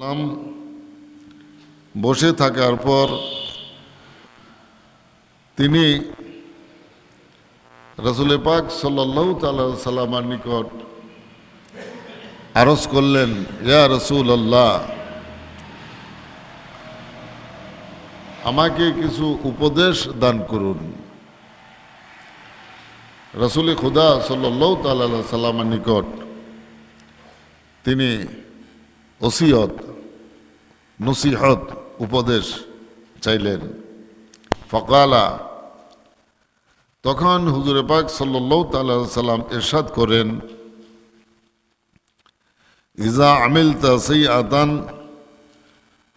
সালাম বসে থাকার পর তিনি রাসূল পাক সাল্লাল্লাহু তাআলা সাল্লামের নিকট আরজ করলেন, ইয়া রাসূলুল্লাহ, আমাকে কিছু উপদেশ দান করুন। রাসূল খুদা সাল্লাল্লাহু তাআলা সাল্লামের নিকট তিনি ওসিয়ত, নসিহত, উপদেশ চাইলেন। ফকালা, তখন হুজুরে পাক সাল্লাল্লাহু তাআলা সাল্লাম ইরশাদ করেন, ইজা আমিলতা সাইয়্যাতান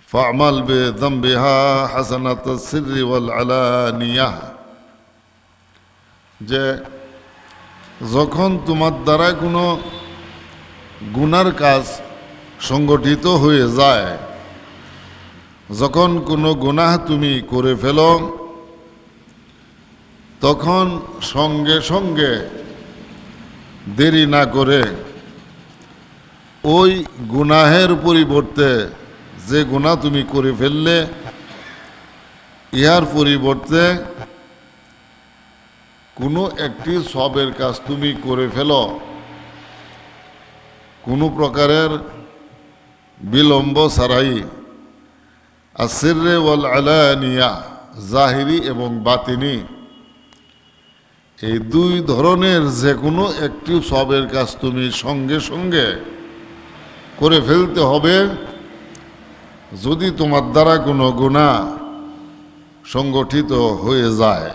ফা'মাল বিযামবিহা হাসানাতাস সিররি ওয়াল আলানিয়াহ, যে যখন তোমার দ্বারা কোনো গুনার কাজ সংগঠিত হয়ে যায়, যখন কোনো গুনাহ তুমি করে ফেলো, তখন সঙ্গে সঙ্গে দেরি না করে ওই গুনাহের পরিবর্তে, যে গুনাহ তুমি করে ফেললে ইহার পরিবর্তে কোনো একটি সবের কাজ তুমি করে ফেলো, কোনো প্রকারের বিলম্ব ছাড়াই। আসিররে ওয়াল আলানিয়া, জাহিরি এবং বাতিনি, এই দুই ধরনের যে কোনো একটি সবের কাজ তুমি সঙ্গে সঙ্গে করে ফেলতে হবে যদি তোমার দ্বারা কোনো গুনাহ সংগঠিত হয়ে যায়।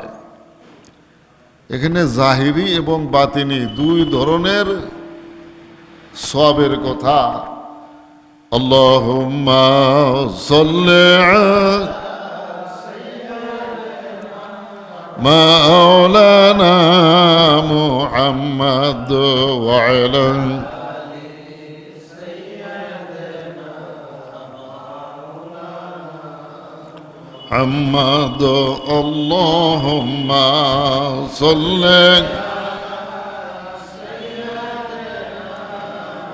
এখানে জাহিরি এবং বাতিনি দুই ধরনের সওয়াবের কথা। আল্লাহুম্মা সাল্লি আলা মাওলানা মুহাম্মদ ওয়া আলা মুহাম্মদ। আল্লাহুম্মা সাল্লি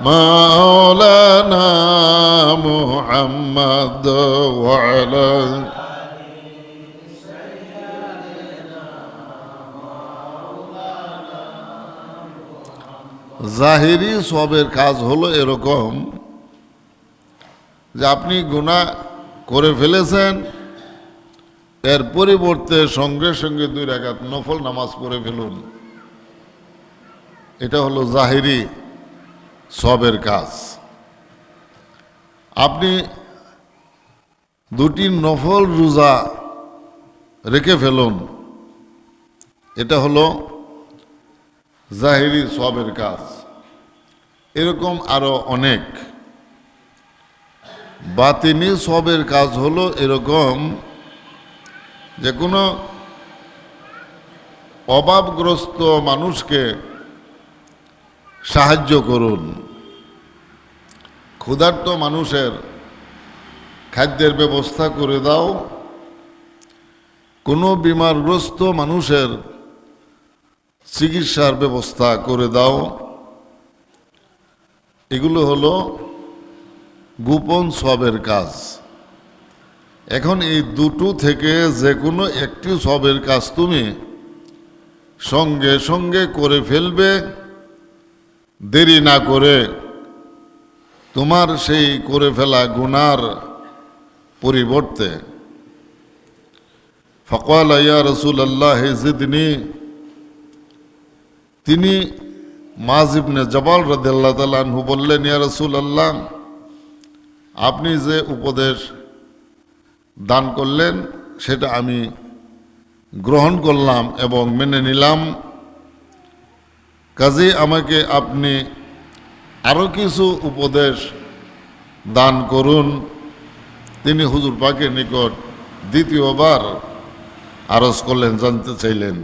মাওলানা মুহাম্মদ ওয়া আলা জাহিরি সবের কাজ হলো এরকম যে আপনি গুনাহ করে ফেলেছেন, এর পরিবর্তে সঙ্গে সঙ্গে 2 রাকাত নফল নামাজ পড়ে ফেলুন। এটা হলো জাহিরি সবের কাজ। আপনি 2টি নফল রোজা রেখে ফেলুন, এটা হলো জাহিরি সবের কাজ। এরকম আরো অনেক বাতিনি সবের কাজ হলো এরকম যে কোনো অভাবগ্রস্ত মানুষকে সাহায্য করুন, ক্ষুধার্ত মানুষের খাদ্যের ব্যবস্থা করে দাও, কোনো বিমারগ্রস্ত মানুষের চিকিৎসার ব্যবস্থা করে দাও। এগুলো হলো গোপন সবের কাজ। এখন এই দুটো থেকে যে কোনো একটি সবের কাজ তুমি সঙ্গে সঙ্গে করে ফেলবে, দেরি না করে, তোমার সেই করে ফেলা গুনার পরিবর্তে। ফাকালা ইয়া রাসূলুল্লাহ জিদনি, তিনি মুআয ইবনে জাবাল রাদিয়াল্লাহু তাআলা আনহু বললেন, ইয়া রাসূলুল্লাহ, আপনি যে উপদেশ দান করলেন সেটা আমি গ্রহণ করলাম এবং মেনে নিলাম, কাজেই আমাকে আপনি আরো কিছু উপদেশ দান করুন। তিনি হুজুর পাকের নিকট দ্বিতীয়বার আরজ করলেন, জানতে চাইলেন।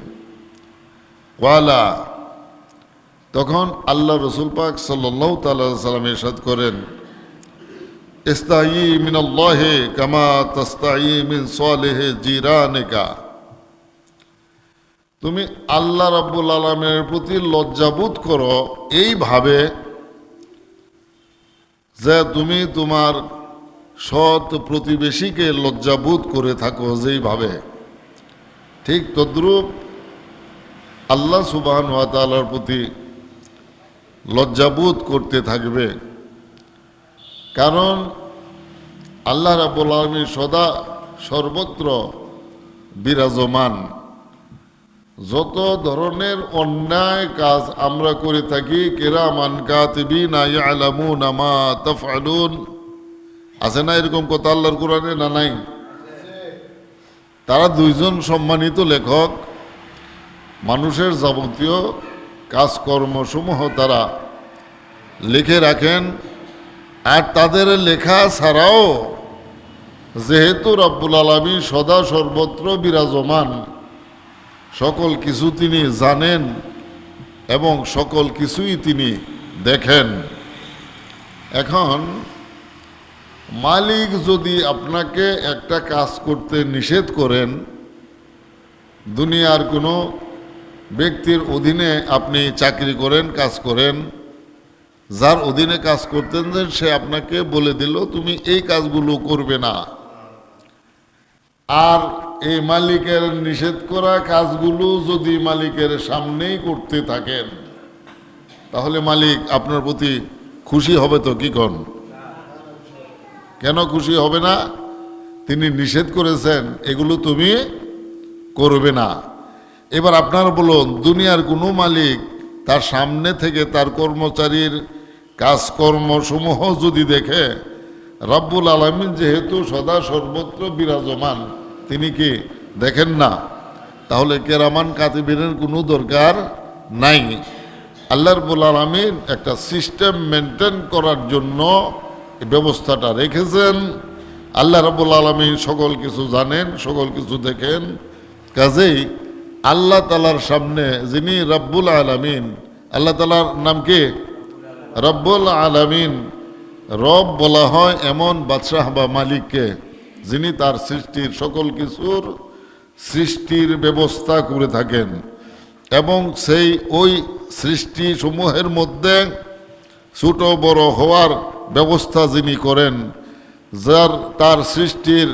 ওয়ালা, তখন আল্লাহ রসুল পাক সাল্লাল্লাহু তাআলা সাল্লাম ইরশাদ করেন, ইস্তাঈ মিনাল্লাহি কামা তাস্তাঈ মিন সালিহি জিরানিকা, তুমি আল্লাহ রাব্বুল আলামিনের প্রতি লজ্জাবোধ করো এইভাবে যে তুমি তোমার সৎ প্রতিবেশীকে লজ্জাবোধ করে থাকো যেইভাবে, ঠিক তদ্রূপ আল্লাহ সুবহানাহু ওয়া তাআলার প্রতি লজ্জাবোধ করতে থাকবে। কারণ আল্লাহ রাব্বুল আলামিন সদা সর্বত্র বিরাজমান। যত ধরনের অন্যায় কাজ আমরা করে থাকি, কিরামান কাতিবিনা ইয়ালামুনা মা তাফআলুন, আছে না এরকম কথা আল্লাহর কোরআনে? না নাই? তারা দুইজন সম্মানিত লেখক, মানুষের যাবতীয় কাজকর্মসমূহ তারা লিখে রাখেন। আর তাদের লেখা ছাড়াও যেহেতু রব্বুল আলামিন সদা সর্বত্র বিরাজমান, সকল কিছু তিনি জানেন এবং সকল কিছুই তিনি দেখেন। এখন মালিক যদি আপনাকে একটা কাজ করতে নিষেধ করেন, দুনিয়ার কোনো ব্যক্তির অধীনে আপনি চাকরি করেন, কাজ করেন, যার অধীনে কাজ করতেন সে আপনাকে বলে দিল তুমি এই কাজগুলো করবে না, আর এই মালিকের নিষেধ করা কাজগুলো যদি মালিকের সামনেই করতে থাকেন, তাহলে মালিক আপনার প্রতি খুশি হবে তো? কি কোন? কেন খুশি হবে না? তিনি নিষেধ করেছেন এগুলো তুমি করবে না। এবার আপনার বলুন, দুনিয়ার কোনো মালিক তার সামনে থেকে তার কর্মচারীর কাজকর্মসমূহ যদি দেখে, রব্বুল আলামিন যেহেতু সদা সর্বত্র বিরাজমান, তিনি কি দেখেন না? তাহলে কিরামান কাতিবিনের কোনো দরকার নাই। আল্লাহ রাব্বুল আলামিন একটা সিস্টেম মেনটেন করার জন্য এই ব্যবস্থাটা রেখেছেন। আল্লাহ রাব্বুল আলামিন সকল কিছু জানেন, সকল কিছু দেখেন। কাজেই আল্লাহ তাআলার সামনে যিনি রব্বুল আলামিন, আল্লাহ তাআলার নাম কি? রব্বুল আলামিন। রব বলা হয় এমন বাদশাহ বা মালিককে যিনি তার সৃষ্টির সকল কিছুর সৃষ্টির ব্যবস্থা করে থাকেন এবং সেই ওই সৃষ্টি সমূহের মধ্যে ছোট বড় হওয়ার ব্যবস্থা যিনি করেন, যার তার সৃষ্টির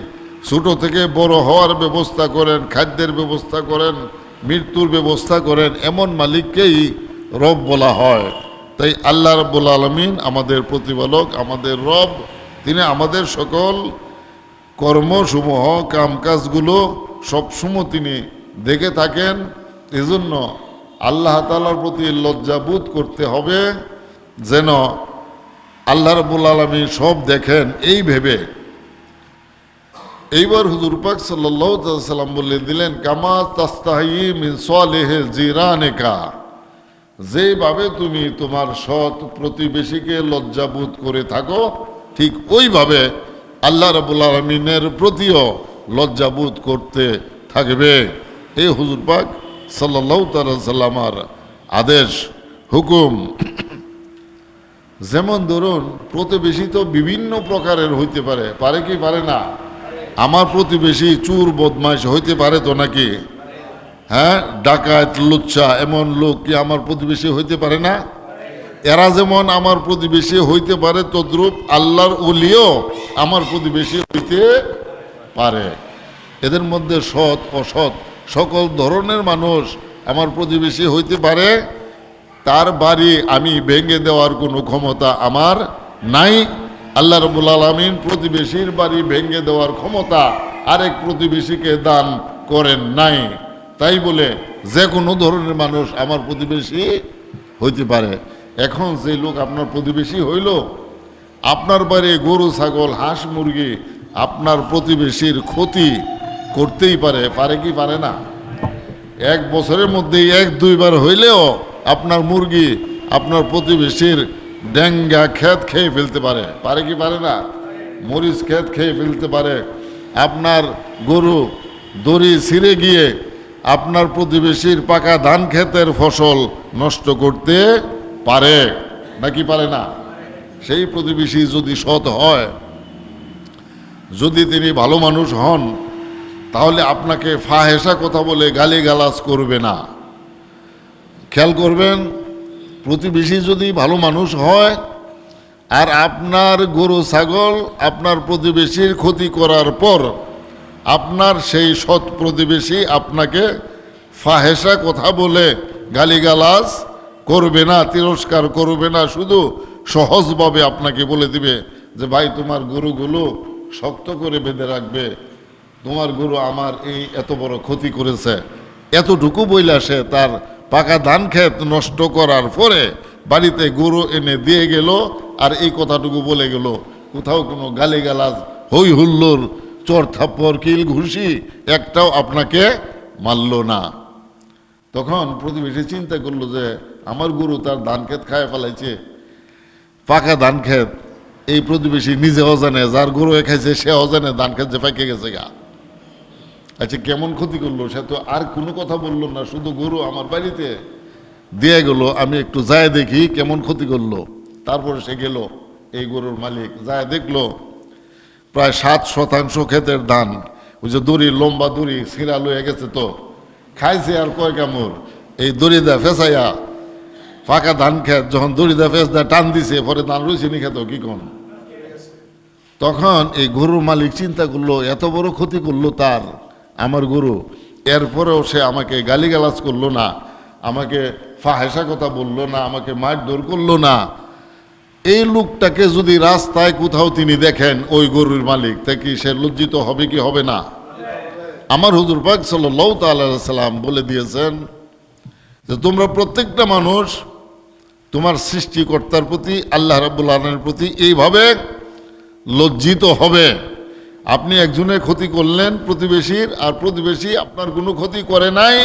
ছোট থেকে বড় হওয়ার ব্যবস্থা করেন, খাদ্যের ব্যবস্থা করেন, মৃত্যুর ব্যবস্থা করেন, এমন মালিককেই রব বলা হয়। তাই আল্লাহ রাব্বুল আলামিন আমাদের প্রতিপালক, আমাদের রব। তিনি আমাদের সকল কর্মসমূহ, কামকাজগুলো সবসময় তিনি দেখে থাকেন। এজন্য আল্লাহ তাআলার প্রতি লজ্জাবোধ করতে হবে, যেন আল্লাহ রাব্বুল আলামিন সব দেখেন এই ভেবে। এইবার হুজুর পাক সাল্লাল্লাহু আলাইহি সাল্লাম বলে দিলেন, কামা তাস্তাহি মিন সালিহি জিরানিকা, যেভাবে তুমি তোমার সৎ প্রতিবেশীকে লজ্জাবোধ করে থাকো, ঠিক ওইভাবে আল্লাহ রাব্বুল আলামিনের প্রতিও লজ্জাবোধ করতে থাকবে। এই হুজুর পাক সাল্লাল্লাহু আলাইহি সাল্লামের আদেশ, হুকুম। যেমন ধরুন, প্রতিবেশী তো বিভিন্ন প্রকারের হইতে পারে, পারে কি পারে না? আমার প্রতিবেশী চুর বদমাইশ হইতে পারে তো নাকি? হ্যাঁ, ডাকাত লুচ্চা এমন লোক কি আমার প্রতিবেশী হইতে পারে না? এরা যেমন আমার প্রতিবেশী হইতে পারে, তদ্রূপ আল্লাহর ওলিও আমার প্রতিবেশী হইতে পারে। এদের মধ্যে সৎ অসৎ সকল ধরনের মানুষ আমার প্রতিবেশী হইতে পারে। তার বাড়ি আমি ভেঙে দেওয়ার কোনো ক্ষমতা আমার নাই। আল্লাহ রাব্বুল আলামিন প্রতিবেশীর বাড়ি ভেঙে দেওয়ার ক্ষমতা আরেক প্রতিবেশীকে দান করেন নাই। তাই বলে যে কোনো ধরনের মানুষ আমার প্রতিবেশী হইতে পারে। এখন যে লোক আপনার প্রতিবেশী হইল, আপনার বাড়ি গরু ছাগল হাঁস মুরগি আপনার প্রতিবেশীর ক্ষতি করতেই পারে, পারে কি পারে না? এক বছরের মধ্যে এক দুইবার হইলেও আপনার মুরগি আপনার প্রতিবেশীর ডেঙ্গা ক্ষেত খেয়ে ফেলতে পারে, পারে কি পারে না? মরিচ ক্ষেত খেয়ে ফেলতে পারে। আপনার গরু দড়ি ছিঁড়ে গিয়ে আপনার প্রতিবেশীর পাকা ধান ক্ষেতের ফসল নষ্ট করতে পারে, নাকি পারে না? সেই প্রতিবেশী যদি সৎ হয়, যদি তিনি ভালো মানুষ হন, তাহলে আপনাকে ফাহেসা কথা বলে গালিগালাজ করবে না। খেয়াল করবেন, প্রতিবেশী যদি ভালো মানুষ হয় আর আপনার গরু ছাগল আপনার প্রতিবেশীর ক্ষতি করার পর আপনার সেই সৎ প্রতিবেশী আপনাকে ফাহেসা কথা বলে গালিগালাজ করবে না, তিরস্কার করবে না, শুধু সহজভাবে আপনাকে বলে দিবে যে ভাই তোমার গরুগুলো শক্ত করে বেঁধে রাখবে, তোমার গরু আমার এই এত বড় ক্ষতি করেছে। এতটুকু বইলা সে তার পাকা ধান ক্ষেত নষ্ট করার পরে বাড়িতে গরু এনে দিয়ে গেল, আর এই কথাটুকু বলে গেল। কোথাও কোনো গালিগালাজ, হই হুল্লোড়, চর থাপ্পড়, কিল ঘুষি একটাও আপনাকে মারল না। তখন প্রতিবেশী চিন্তা করলো যে আমার গরু তার ধান ক্ষেত খায় ফেলাইছে, পাকা ধান ক্ষেত। এই প্রতিবেশী নিজে অজানে, যার গরু খাইছে সে অজানে ধান ক্ষেত যে পাইকে গেছে গা। আচ্ছা কেমন ক্ষতি করলো, সে তো আর কোনো কথা বললো না, শুধু গরু আমার বাড়িতে দিয়ে গেল, আমি একটু যায় দেখি কেমন ক্ষতি করলো। তারপরে সে গেল, এই গরুর মালিক যায় দেখলো প্রায় 7% ক্ষেতের ধান, ওই যে দড়ি, লম্বা দড়ি ছিঁড়া লয়ে গেছে, তো খাইছে আর কয় কামড়। এই দড়ি দা ফেসাইয়া ফাঁকা ধান খেত যখন দড়ি দা ফেস দা টান দিছে, পরে ধান রয়েছে নি খেত কি কোন। তখন এই গরুর মালিক চিন্তা করলো এত বড় ক্ষতি করলো তার আমার গরু, এরপরেও সে আমাকে গালিগালাজ করলো না, আমাকে ফাহেসা কথা বললো না, আমাকে মারধর করলো না। এই লোকটাকে যদি রাস্তায় কোথাও তিনি দেখেন, ওই গরুর মালিক, তা কি সে লজ্জিত হবে কি হবে না? আমার হুজুর পাক সাল্লাল্লাহু তাআলা আলাইহি সাল্লাম বলে দিয়েছেন যে তোমরা প্রত্যেকটা মানুষ তোমার সৃষ্টিকর্তার প্রতি, আল্লাহ রাব্বুল আলামিনের প্রতি এইভাবে লজ্জিত হবে। আপনি একজনের ক্ষতি করলেন প্রতিবেশীর, আর প্রতিবেশী আপনার কোনো ক্ষতি করে নাই,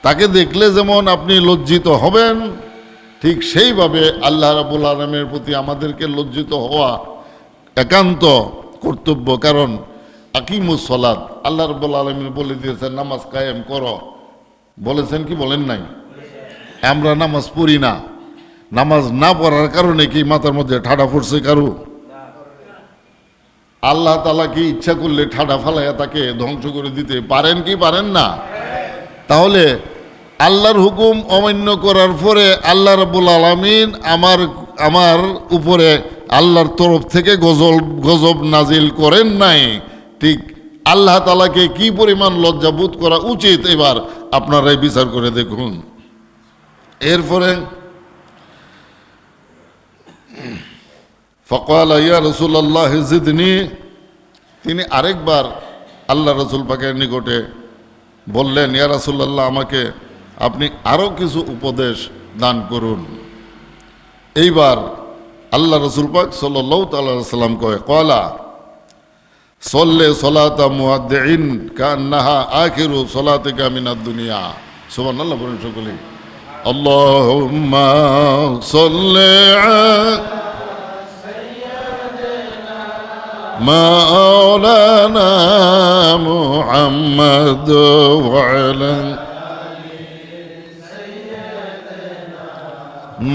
তাকে দেখলে যেমন আপনি লজ্জিত হবেন, ঠিক সেইভাবে আল্লাহ রাব্বুল আলামিনের প্রতি আমাদেরকে লজ্জিত হওয়া একান্ত কর্তব্য। কারণ আকিমুস সালাত, আল্লাহ রাব্বুল আলামিন বলে দিয়েছেন নামাজ কায়েম করো, বলেছেন কি বলেন নাই? আমরা নামাজ পড়ি না, নামাজ না পড়ার কারণে কি মাথার মধ্যে ঠাডা পড়ছে কারু? আল্লাহ তাআলা কি ইচ্ছা করলে ঠাডা ফালাইয়া তাকে ধ্বংস করে দিতে পারেন কি পারেন না? তাহলে আল্লাহর হুকুম অমান্য করার পরে আল্লাহ রাব্বুল আলামিন আমার উপরে আল্লাহর তরফ থেকে গজব নাজিল করেন নাই, ঠিক আল্লাহ তাআলাকে কি পরিমাণ লজ্জাবোধ করা উচিত এবার আপনারাই বিচার করে দেখুন। এরপরে ফাকাল ইয়া রাসূলুল্লাহ জিদনি, তিনি আরেকবার আল্লাহ রাসূল পাকের নিকটে বললেন, ইয়া রাসূলুল্লাহ আমাকে আপনি আরও কিছু উপদেশ দান করুন। এইবার আল্লাহ রাসূল পাক সাল্লাল্লাহু তাআলা আলাইহি সাল্লাম কয়, ক্বালা সল্লে সলাতা মুআদ্দিন কান্নাহা আখিরু সলাতিকা মিনাদ দুনিয়া। সুবহানাল্লাহ বলেন সকলে। আল্লাহুম্মা সাল্লি আলা মাওলানা মুহাম্মদ ওয়া আলা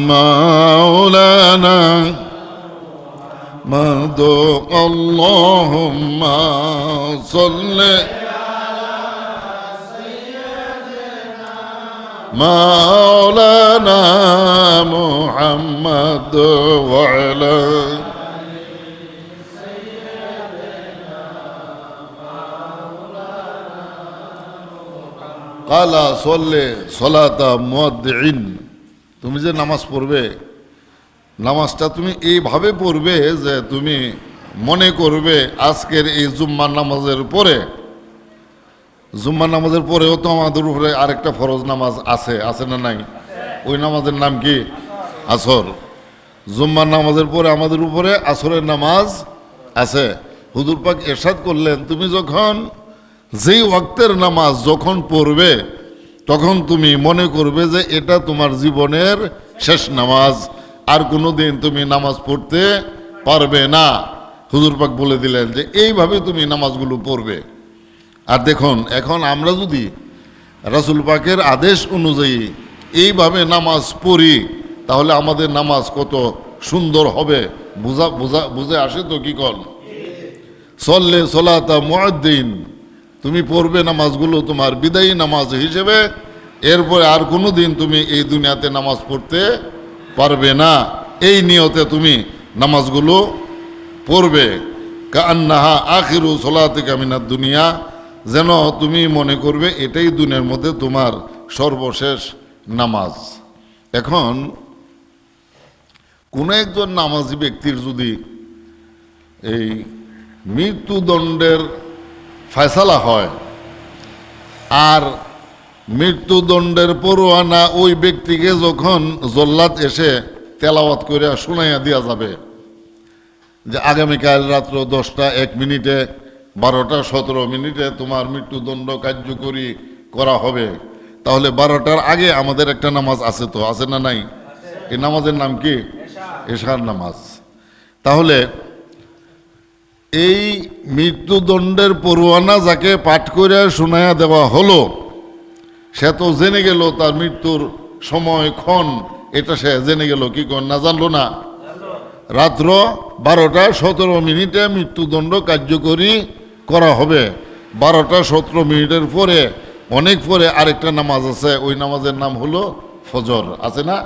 মাওলানা মাদু। আল্লাহুম্মা সাল্লি মাওলানা মুহাম্মদ ওয়া আলা কালা সল্লে সলাতা মুআদ্দিন। তুমি যে নামাজ পড়বে, নামাজটা তুমি এইভাবে পড়বে যে তুমি মনে করবে আজকের এই জুম্মার নামাজের পরে, জুম্মার নামাজের পরেও তো আমাদের উপরে আরেকটা ফরজ নামাজ আছে, আছে না নাই? ওই নামাজের নাম কি? আসর। জুম্মার নামাজের পরে আমাদের উপরে আসরের নামাজ আছে। হুজুর পাক ইরশাদ করলেন, তুমি যখন যেই ওয়াক্তের নামাজ যখন পড়বে তখন তুমি মনে করবে যে এটা তোমার জীবনের শেষ নামাজ, আর কোনো দিন তুমি নামাজ পড়তে পারবে না। হুজুর পাক বলে দিলেন যে এইভাবে তুমি নামাজগুলো পড়বে। আর দেখুন এখন আমরা যদি রাসূল পাকের আদেশ অনুযায়ী এইভাবে নামাজ পড়ি তাহলে আমাদের নামাজ কত সুন্দর হবে, বুঝে আসে তো কি কল? সল্লে সলাতা মুআদ্দিন, তুমি পড়বে নামাজগুলো তোমার বিদায়ী নামাজ হিসেবে, এরপরে আর কোনো দিন তুমি এই দুনিয়াতে নামাজ পড়তে পারবে না। এই নিয়তে তুমি নামাজগুলো পড়বে, কান্নাহা আখিরু সলাতিকা মিনাদ দুনিয়া, যেন তুমি মনে করবে এটাই দুনিয়ার মধ্যে তোমার সর্বশেষ নামাজ। এখন কোনো একজন নামাজি ব্যক্তির যদি এই মৃত্যুদণ্ডের ফয়সালা হয় আর মৃত্যুদণ্ডের পরোয়ানা ওই ব্যক্তিকে যখন জল্লাদ এসে তেলাওয়াত করে শোনাইয়া দেওয়া যাবে যে আগামীকাল রাত্র 10:01 12:17 তোমার মৃত্যুদণ্ড কার্যকরী করা হবে, তাহলে 12টার আগে আমাদের একটা নামাজ আছে, তো আছে না নাই? এই নামাজের নাম কি? এশার নামাজ। তাহলে এই মৃত্যুদণ্ডের পরোয়ানা যাকে পাঠ করে শোনাইয়া দেওয়া হলো সে তো জেনে গেল তার মৃত্যুর সময় ক্ষণ, এটা সে জেনে গেল, কি কোন না জানলো না? রাত্র 12:17 মৃত্যুদণ্ড কার্যকরী করা হবে। 12:17 পরে অনেক পরে আরেকটা নামাজ আছে, ওই নামাজের নাম হলো ফজর, আছে না?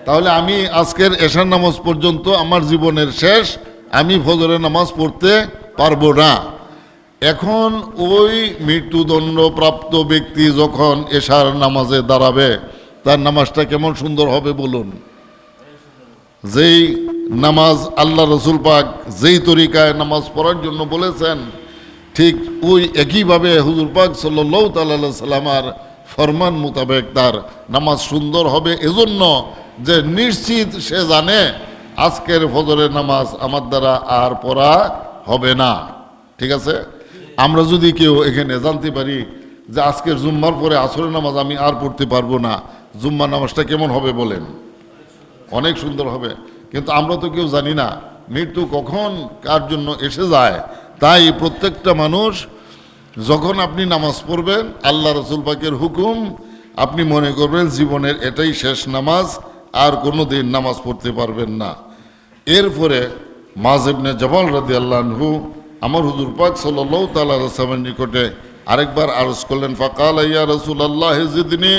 তাহলে আমি আজকের এশার নামাজ পর্যন্ত আমার জীবনের শেষ, আমি ফজরের নামাজ পড়তে পারবো না। এখন ওই মৃত্যুদণ্ড প্রাপ্ত ব্যক্তি যখন এশার নামাজে দাঁড়াবে তার নামাজটা কেমন সুন্দর হবে বলুন? যেই নামাজ আল্লাহ রসুল পাক যেই তরিকায় নামাজ পড়ার জন্য বলেছেন, ঠিক ওই একইভাবে হুজুর পাক সাল্লাল্লাহু তাআলা আলাইহি সাল্লামের ফরমান মোতাবেক তার নামাজ সুন্দর হবে, এজন্য যে নিশ্চিত সে জানে আজকের ফজরের নামাজ আমার দ্বারা আর পড়া হবে না। ঠিক আছে? আমরা যদি কেউ এখানে জানতে পারি যে আজকের জুম্মার পরে আসরের নামাজ আমি আর পড়তে পারবো না, জুম্মার নামাজটা কেমন হবে বলেন? অনেক সুন্দর হবে। কিন্তু আমরা তো কেউ জানি না মৃত্যু কখন কার জন্য এসে যায়। তাই প্রত্যেকটা মানুষ যখন আপনি নামাজ পড়বেন, আল্লাহ রসুল পাকের হুকুম, আপনি মনে করবেন জীবনের এটাই শেষ নামাজ, আর কোনো দিন নামাজ পড়তে পারবেন না। এরপরে মুআয ইবনে জাবাল রাদিয়াল্লাহু আনহু আমার হুজুর পাক সাল্লাল্লাহু তাআলা আলাইহি ওয়াসাল্লামের নিকটে আরেকবার আরজ করলেন, ফাকালা ইয়া রাসূলুল্লাহ জিদনি,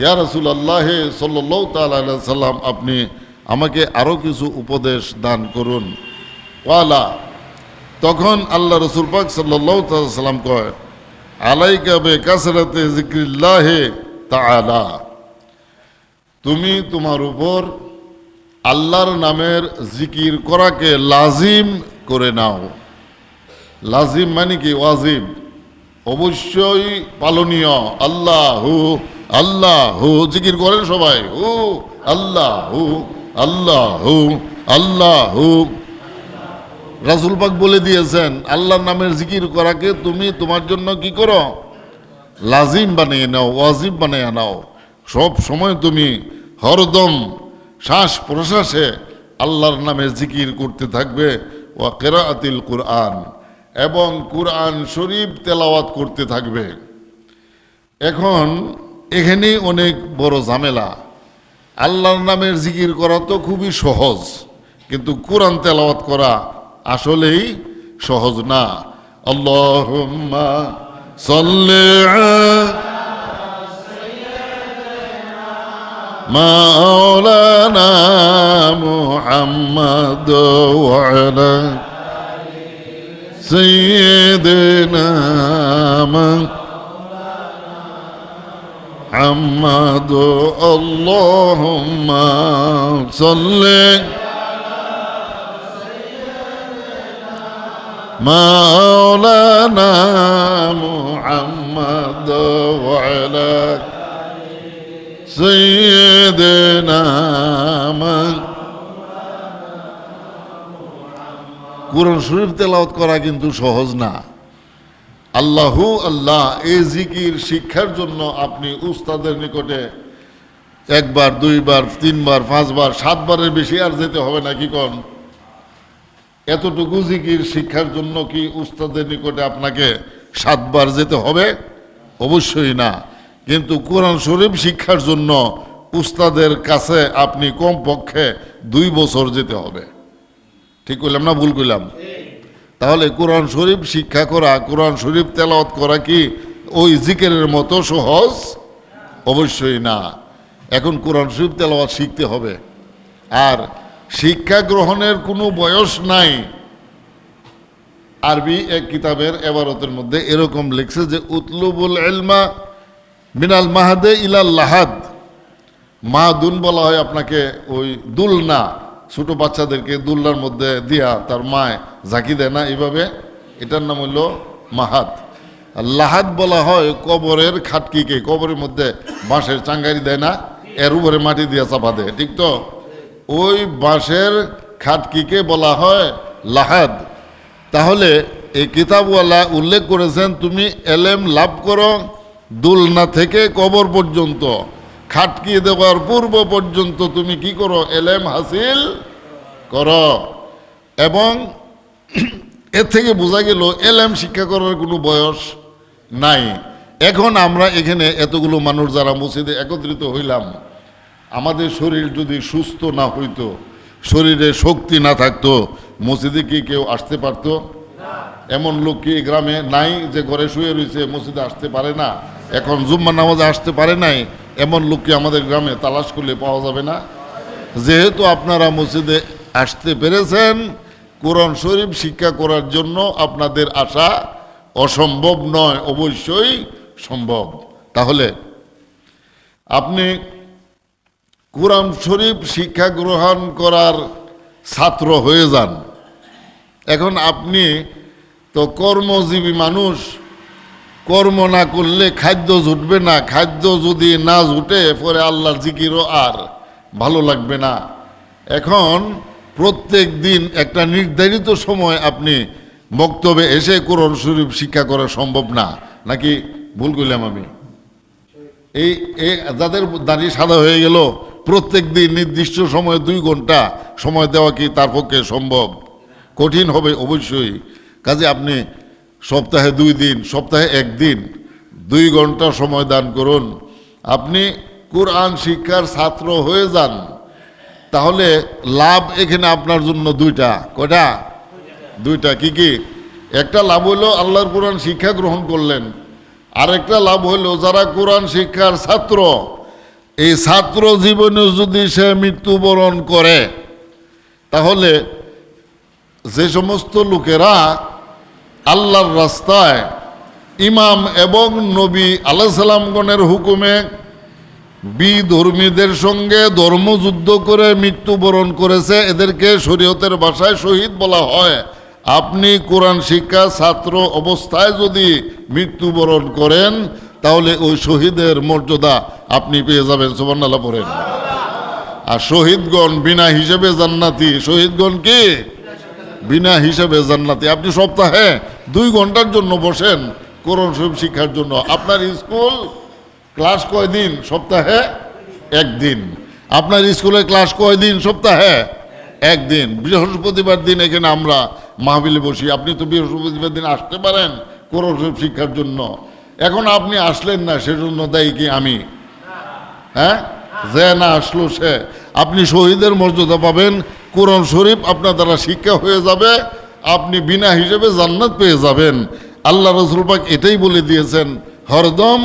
ইয়া রাসূলুল্লাহ সাল্লাল্লাহু তাআলা আলাইহি ওয়াসাল্লাম, আপনি আমাকে আরও কিছু উপদেশ দান করুন। ওয়ালা, তখন আল্লাহ রসুল পাক সাল্লাল্লাহু তাআলা আলাইহি ওয়াসাল্লাম কয়, আলাইকা বিকাসরাতি যিকরিল্লাহ তাআলা, তুমি তোমার উপর আল্লাহর নামের জিকির করাকে লাজিম করে নাও। লাজিম মানে কি? ওয়াজিব, অবশ্যই পালনীয়। আল্লাহু আল্লাহু জিকির করেন সবাই, হু আল্লাহু আল্লাহু আল্লাহু। রাসূল পাক বলে দিয়েছেন আল্লাহর নামের জিকির করাকে তুমি তোমার জন্য কি করো? লাজিম বানিয়ে নাও, ওয়াজিব বানিয়ে নাও। সব সময় তুমি হরদম শ্বাস প্রশ্বাসে আল্লাহর নামে জিকির করতে থাকবে। ওয়া কিরাআতিল কুরআন, এবং কুরআন শরীফ তেলাওয়াত করতে থাকবে। এখন এখানে অনেক বড় ঝামেলা। আল্লাহর নামের জিকির করা তো খুবই সহজ, কিন্তু কুরআন তেলাওয়াত করা আসলেই সহজ না। আল্লাহুম্মা সাল্লি আলা মাওলানা মুহাম্মদ ওয়া আলা সাইয়্যিদিনা মুহাম্মদ। আল্লাহুম্মা সাল্লি মাওলানা মুহাম্মদ ওয়া আলা সাইয়্যিদিনা। কুরআন শরীফ তেলাওয়াত করা কিন্তু সহজ না। আল্লাহু আল্লাহ এই জিকির শিক্ষার জন্য আপনি উস্তাদের নিকটে একবার, দুইবার, তিনবার, পাঁচবার, সাতবারের বেশি আর যেতে হবে না, কি কোন? এতটুকু জিকির শিক্ষার জন্য কি উস্তাদের নিকটে আপনাকে 7 বার যেতে হবে? অবশ্যই না। কিন্তু কোরআন শরীফ শিক্ষার জন্য উস্তাদের কাছে আপনি কমপক্ষে 2 বছর যেতে হবে। ঠিক কইলাম না ভুল কইলাম? তাহলে কোরআন শরীফ শিক্ষা করা, কোরআন শরীফ তেলাওয়াত করা কি ওই জিকিরের মতো সহজ? অবশ্যই না। এখন কোরআন শরীফ তেলাওয়াত শিখতে হবে, আর শিক্ষা গ্রহণের কোনো বয়স নাই। আরবি এক কিতাবের এবারতের মধ্যে এরকম লিখছে যে উতলুবুল ইলমা মিনাল মাহাদে ইলাল লাহাদ। মাহাদুন বলা হয় আপনাকে ওই দুলনা, ছোট বাচ্চাদেরকে দুলনার মধ্যে দিয়া তার মায় ঝাঁকি দেয় না, এইভাবে, এটার নাম হইল মাহাদ। আর লাহাদ বলা হয় কবরের খাটকিকে, কবরের মধ্যে বাঁশের চাঙ্গারি দেয় না, এর উপরে মাটি দিয়া চাপা দেয়, ঠিক তো? ওই বাঁশের খাটকিকে বলা হয় লাহাদ। তাহলে এই কিতাবওয়ালা উল্লেখ করেছেন তুমি এলেম লাভ করো দুলনা থেকে কবর পর্যন্ত, খাটকি দেওয়ার পূর্ব পর্যন্ত তুমি কি করো? এলেম হাসিল করো। এবং এর থেকে বোঝা গেল এলেম শিক্ষা করার কোনো বয়স নাই। এখন আমরা এখানে এতগুলো মানুষ যারা মসজিদে একত্রিত হইলাম, আমাদের শরীর যদি সুস্থ না হইতো, শরীরে শক্তি না থাকতো, মসজিদে কি কেউ আসতে পারতো? এমন লোক কি গ্রামে নাই যে ঘরে শুয়ে রয়েছে, মসজিদে আসতে পারে না, এখন জুম্মা নামাজে আসতে পারে নাই? এমন লোক কি আমাদের গ্রামে তালাশ করলে পাওয়া যাবে না? যেহেতু আপনারা মসজিদে আসতে পেরেছেন, কোরআন শরীফ শিক্ষা করার জন্য আপনাদের আসা অসম্ভব নয়, অবশ্যই সম্ভব। তাহলে আপনি কোরআন শরীফ শিক্ষা গ্রহণ করার ছাত্র হয়ে যান। এখন আপনি তো কর্মজীবী মানুষ, কর্ম না করলে খাদ্য জুটবে না, খাদ্য যদি না জুটে পরে আল্লাহর জিকিরও আর ভালো লাগবে না। এখন প্রত্যেক দিন একটা নির্ধারিত সময় আপনি বক্তব্যে এসে কোরআন শরীফ শিক্ষা করা সম্ভব না, নাকি ভুল করলাম আমি? এই যাদের দাড়ি সাদা হয়ে গেল, প্রত্যেক দিন নির্দিষ্ট সময়ে 2 ঘন্টা সময় দেওয়া কি তার পক্ষে সম্ভব? কঠিন হবে অবশ্যই। কাজে আপনি সপ্তাহে 2 দিন, সপ্তাহে 1 দিন 2 ঘন্টা সময় দান করুন, আপনি কোরআন শিক্ষার ছাত্র হয়ে যান। তাহলে লাভ এখানে আপনার জন্য 2টা। কয়টা? 2টা। কি কি? একটা লাভ হলো আল্লাহর কোরআন শিক্ষা গ্রহণ করলেন, আর একটা লাভ হলো যারা কোরআন শিক্ষার ছাত্র, এই ছাত্র জীবনে যদি সে মৃত্যুবরণ করে, তাহলে যে সমস্ত লোকেরা আল্লাহর রাস্তায় ইমাম এবং নবী আলাইহিস সালামগণের হুকুমে বিধর্মীদের সঙ্গে ধর্মযুদ্ধ করে মৃত্যুবরণ করেছে, এদেরকে শরীয়তের ভাষায় শহীদ বলা হয়। আপনি কোরআন শিক্ষা ছাত্র অবস্থায় যদি মৃত্যুবরণ করেন, তাহলে ওই শহীদের মর্যাদা আপনি পেয়ে যাবেন। সুবহানাল্লাহ পড়েন। আর শহীদগণ বিনা হিসেবে জান্নাতি। শহীদগণ কি? বিনা হিসেবে জান্নাতি। আপনি সপ্তাহে 2 ঘন্টার জন্য বসেন কোরআন শরীফ শিক্ষার জন্য। আপনার স্কুল ক্লাস কয়দিন? সপ্তাহে 1 দিন। আপনার স্কুলে ক্লাস কয়দিন? সপ্তাহে 1 দিন। বৃহস্পতিবার দিন এখানে আমরা মাহফিলে বসি। আপনি তো বৃহস্পতিবার দিন আসতে পারেন কোরআন শরীফ শিক্ষার জন্য। এখন আপনি আসলেন না, সেজন্য দায়ী কি আমি? হ্যাঁ, যে না আসলো সে। আপনি শহীদের মর্যাদা পাবেন, কোরআন শরীফ আপনার দ্বারা শিক্ষা হয়ে যাবে, আপনি বিনা হিসেবে জান্নাত পেয়ে যাবেন। আল্লাহ রাসূল পাক এটাই বলে দিয়েছেন, হরদম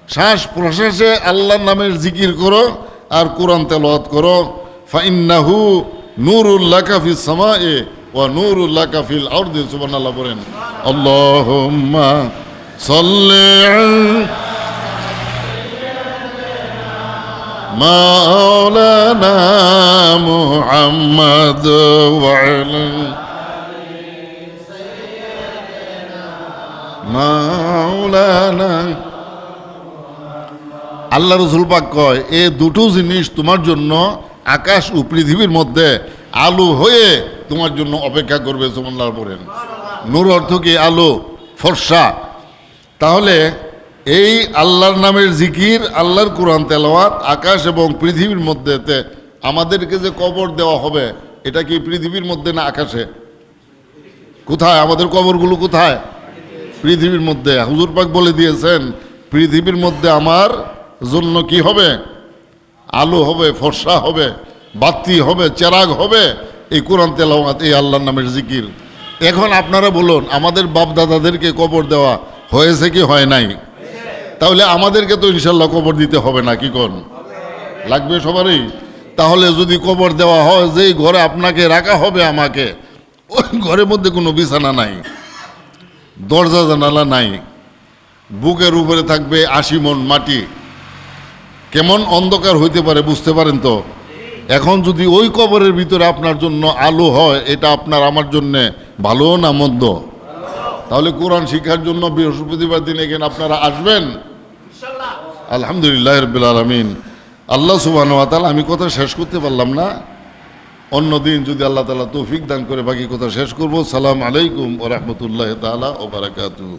শ্বাস প্রশ্বাসে আল্লাহর নামের জিকির করো আর কোরআন তেলাওয়াত করো। ফাইন্নাহু নূরুল লাকা ফিস সামায়ে ওয়া নূরুল লাকা ফিল আরদি। সুবহানাল্লাহ বলেন। আল্লাহুম্মা সাল্লি মাওলানা মুহাম্মদ ওয়া আলা মাওলানা। আল্লাহ রাসূল পাক কয়, এই 2টো জিনিস তোমার জন্য আকাশ ও পৃথিবীর মধ্যে আলো হয়ে তোমার জন্য অপেক্ষা করবে। সুবহানাল্লাহ বলেন। নূর অর্থ কি? আলো, ফর্সা। তাহলে এই আল্লাহর নামের জিকির, আল্লাহর কোরআন তেলাওয়াত আকাশ এবং পৃথিবীর মধ্যে। আমাদেরকে যে কবর দেওয়া হবে, এটা কি পৃথিবীর মধ্যে না আকাশে? কোথায় আমাদের কবরগুলো? কোথায়? পৃথিবীর মধ্যে। হুজুর পাক বলে দিয়েছেন, পৃথিবীর মধ্যে আমার জন্য কি হবে? আলো হবে, ফর্সা হবে, বাতি হবে, চেরাগ হবে, এই কোরআন তেলাওয়াত, এই আল্লাহর নামের জিকির। এখন আপনারা বলুন, আমাদের বাপ দাদাদেরকে কবর দেওয়া হয়েছে কি হয় নাই? তাহলে আমাদেরকে তো ইনশাল্লাহ কবর দিতে হবে না, কি কোন? লাগবে সবারই। তাহলে যদি কবর দেওয়া হয় যেই ঘরে আপনাকে রাখা হবে আমাকে, ওই ঘরের মধ্যে কোনো বিছানা নাই, দরজা জানালা নাই, বুকের উপরে থাকবে 80 মণ মাটি, কেমন অন্ধকার হইতে পারে বুঝতে পারেন তো? এখন যদি ওই কবরের ভিতরে আপনার জন্য আলো হয়, এটা আপনার আমার জন্যে ভালো না মন্দ? তাহলে কোরআন শিক্ষার জন্য বৃহস্পতিবার দিন এখানে আপনারা আসবেন? আলহামদুলিল্লাহ রাব্বিল আলামিন। আল্লাহ সুবহানাহু ওয়া তাআলা, আমি কথা শেষ করতে পারলাম না, অন্য দিন যদি আল্লাহ তাআলা তৌফিক দান করে বাকি কথা শেষ করব। সালাম আলাইকুম ওয়া রাহমাতুল্লাহি তাআলা ওয়া বারাকাতুহু।